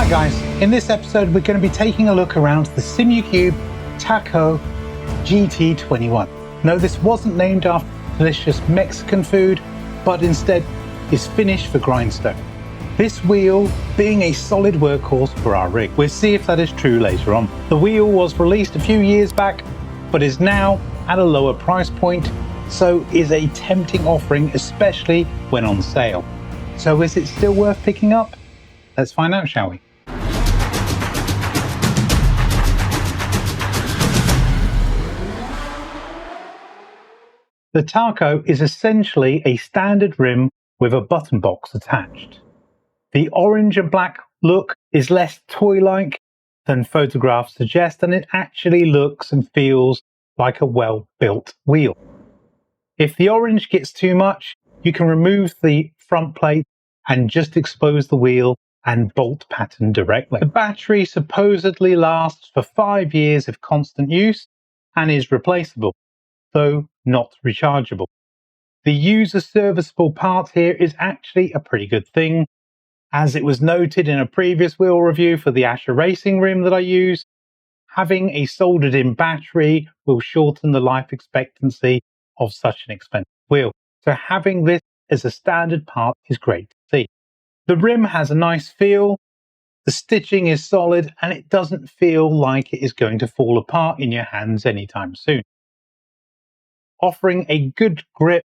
Hi guys, in this episode we're going to be taking a look around the Simucube Tahko GT-21. No, this wasn't named after delicious Mexican food, but instead is Finnish for grindstone. This wheel being a solid workhorse for our rig. We'll see if that is true later on. The wheel was released a few years back, but is now at a lower price point, so is a tempting offering, especially when on sale. So is it still worth picking up? Let's find out, shall we? The Tahko is essentially a standard rim with a button box attached. The orange and black look is less toy-like than photographs suggest, and it actually looks and feels like a well-built wheel. If the orange gets too much, you can remove the front plate and just expose the wheel and bolt pattern directly. The battery supposedly lasts for 5 years of constant use and is replaceable, though not rechargeable. The user serviceable part here is actually a pretty good thing. As it was noted in a previous wheel review for the Asher Racing rim that I use, having a soldered in battery will shorten the life expectancy of such an expensive wheel. So having this as a standard part is great to see. The rim has a nice feel, the stitching is solid, and it doesn't feel like it is going to fall apart in your hands anytime soon, offering a good grip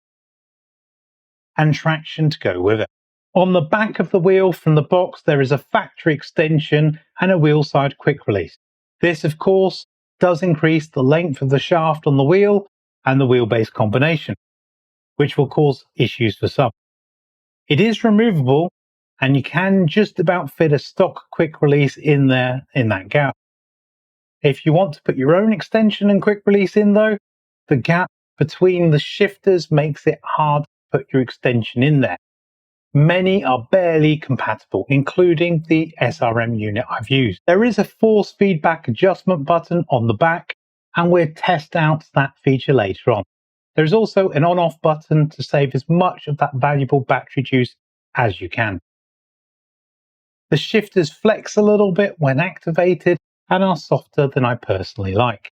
and traction to go with it. On the back of the wheel from the box there is a factory extension and a wheel side quick release. This of course does increase the length of the shaft on the wheel and the wheelbase combination, which will cause issues for some. It is removable and you can just about fit a stock quick release in there in that gap. If you want to put your own extension and quick release in though, the gap between the shifters makes it hard to put your extension in there. Many are barely compatible, including the SRM unit I've used. There is a force feedback adjustment button on the back, and we'll test out that feature later on. There is also an on-off button to save as much of that valuable battery juice as you can. The shifters flex a little bit when activated and are softer than I personally like.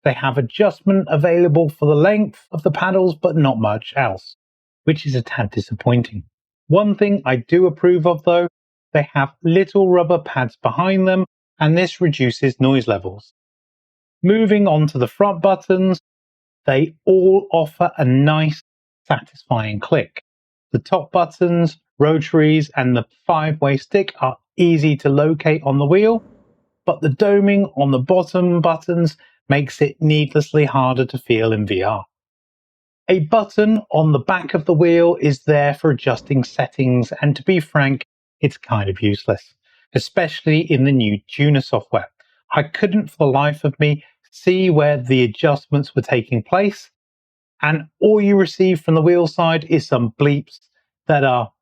They have adjustment available for the length of the paddles, but not much else, which is a tad disappointing. One thing I do approve of though, they have little rubber pads behind them, and this reduces noise levels. Moving on to the front buttons, they all offer a nice, satisfying click. The top buttons, rotaries, and the 5-way stick are easy to locate on the wheel, but the doming on the bottom buttons makes it needlessly harder to feel in VR. A button on the back of the wheel is there for adjusting settings, and to be frank, it's kind of useless, especially in the new tuner software. I couldn't for the life of me see where the adjustments were taking place, and all you receive from the wheel side is some bleeps that are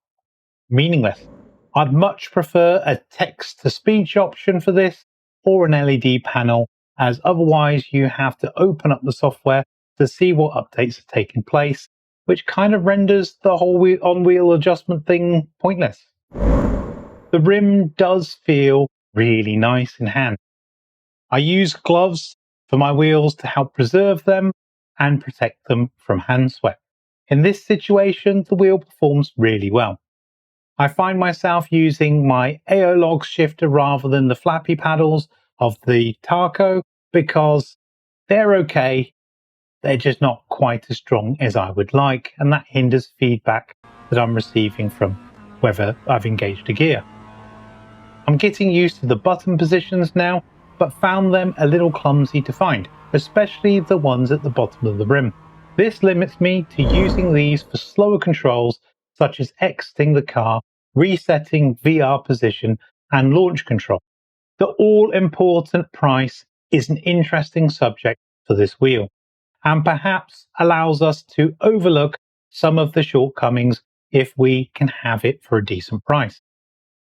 meaningless. I'd much prefer a text-to-speech option for this, or an LED panel, as otherwise you have to open up the software to see what updates are taking place, which kind of renders the whole on-wheel adjustment thing pointless. The rim does feel really nice in hand. I use gloves for my wheels to help preserve them and protect them from hand sweat. In this situation, the wheel performs really well. I find myself using my AO-log shifter rather than the flappy paddles of the Tahko because they're okay, they're just not quite as strong as I would like, and that hinders feedback that I'm receiving from whether I've engaged a gear. I'm getting used to the button positions now, but found them a little clumsy to find, especially the ones at the bottom of the rim. This limits me to using these for slower controls such as exiting the car, resetting VR position, and launch control. The all-important price is an interesting subject for this wheel, and perhaps allows us to overlook some of the shortcomings if we can have it for a decent price.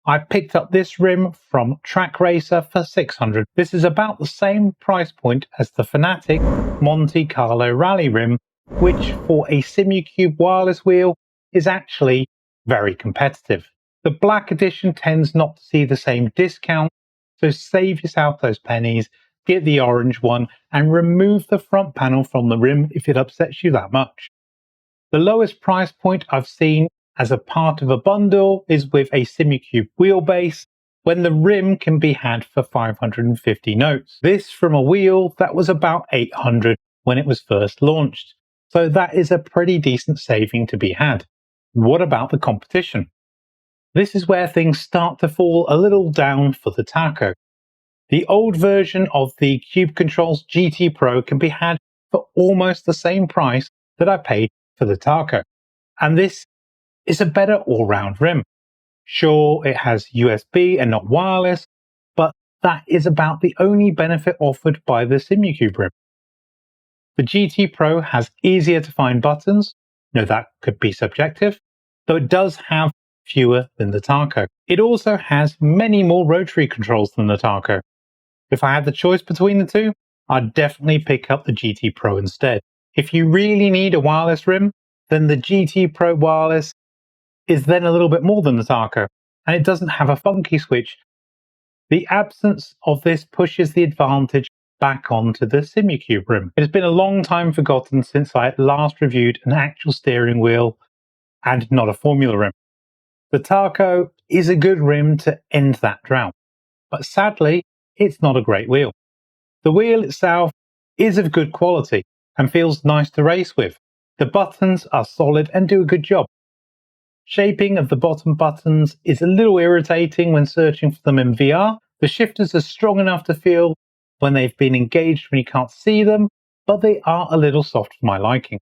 I picked up this rim from Track Racer for $600. This is about the same price point as the Fanatic Monte Carlo Rally rim, which for a Simucube wireless wheel is actually very competitive. The black edition tends not to see the same discount, so save yourself those pennies, get the orange one, and remove the front panel from the rim if it upsets you that much. The lowest price point I've seen as a part of a bundle is with a Simucube wheelbase, when the rim can be had for 550 notes. This from a wheel that was about 800 when it was first launched, so that is a pretty decent saving to be had. What about the competition? This is where things start to fall a little down for the Tahko. The old version of the Cube Controls GT Pro can be had for almost the same price that I paid for the Tahko, and this is a better all-round rim. Sure, it has USB and not wireless, but that is about the only benefit offered by the Simucube rim. The GT Pro has easier to find buttons. No, that could be subjective, though it does have fewer than the Tahko. It also has many more rotary controls than the Tahko. If I had the choice between the two, I'd definitely pick up the GT Pro instead. If you really need a wireless rim, then the GT Pro wireless is then a little bit more than the Tahko, and it doesn't have a funky switch. The absence of this pushes the advantage back onto the Simucube rim. It has been a long time forgotten since I last reviewed an actual steering wheel and not a formula rim. The Tahko is a good rim to end that drought, but sadly, it's not a great wheel. The wheel itself is of good quality and feels nice to race with. The buttons are solid and do a good job. Shaping of the bottom buttons is a little irritating when searching for them in VR. The shifters are strong enough to feel when they've been engaged when you can't see them, but they are a little soft for my liking.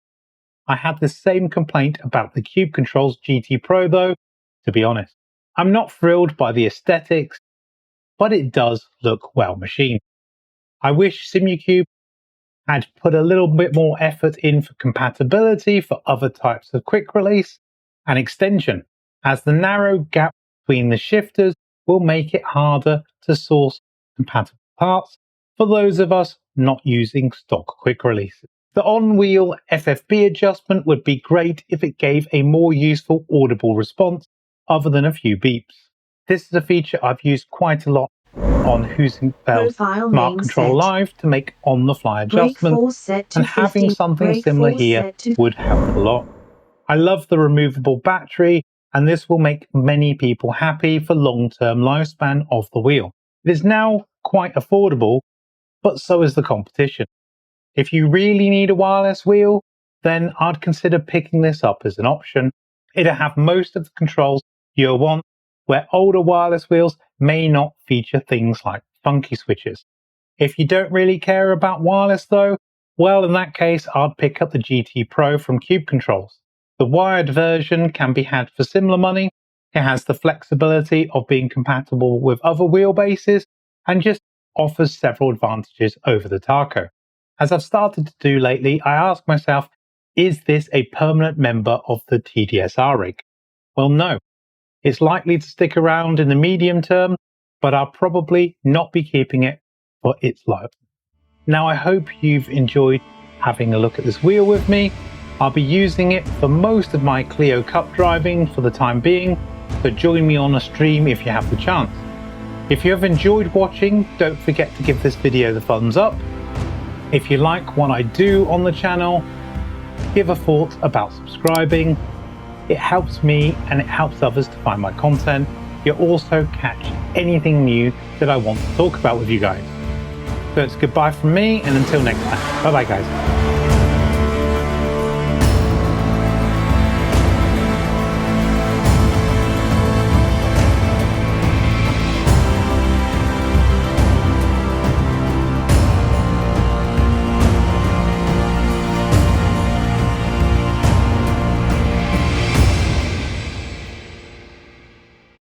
I had the same complaint about the Cube Controls GT Pro though, to be honest. I'm not thrilled by the aesthetics, but it does look well machined. I wish Simucube had put a little bit more effort in for compatibility for other types of quick release and extension, as the narrow gap between the shifters will make it harder to source compatible parts for those of us not using stock quick releases. The on-wheel FFB adjustment would be great if it gave a more useful audible response other than a few beeps. This is a feature I've used quite a lot on Husinfeld's Smart Control Live to make on-the-fly adjustments, and having something similar here would help a lot. I love the removable battery, and this will make many people happy for long-term lifespan of the wheel. It is now quite affordable, but so is the competition. If you really need a wireless wheel, then I'd consider picking this up as an option. It'll have most of the controls you'll want, where older wireless wheels may not feature things like funky switches. If you don't really care about wireless though, well, in that case I'd pick up the GT Pro from Cube Controls. The wired version can be had for similar money. It has the flexibility of being compatible with other wheelbases and just offers several advantages over the Tahko. As I've started to do lately, I ask myself, is this a permanent member of the TDSR rig? Well, no. It's likely to stick around in the medium term, but I'll probably not be keeping it for its life. Now, I hope you've enjoyed having a look at this wheel with me. I'll be using it for most of my Clio Cup driving for the time being, so join me on a stream if you have the chance. If you have enjoyed watching, don't forget to give this video the thumbs up. If you like what I do on the channel, give a thought about subscribing. It helps me and it helps others to find my content. You'll also catch anything new that I want to talk about with you guys. So it's goodbye from me, and until next time. Bye bye guys.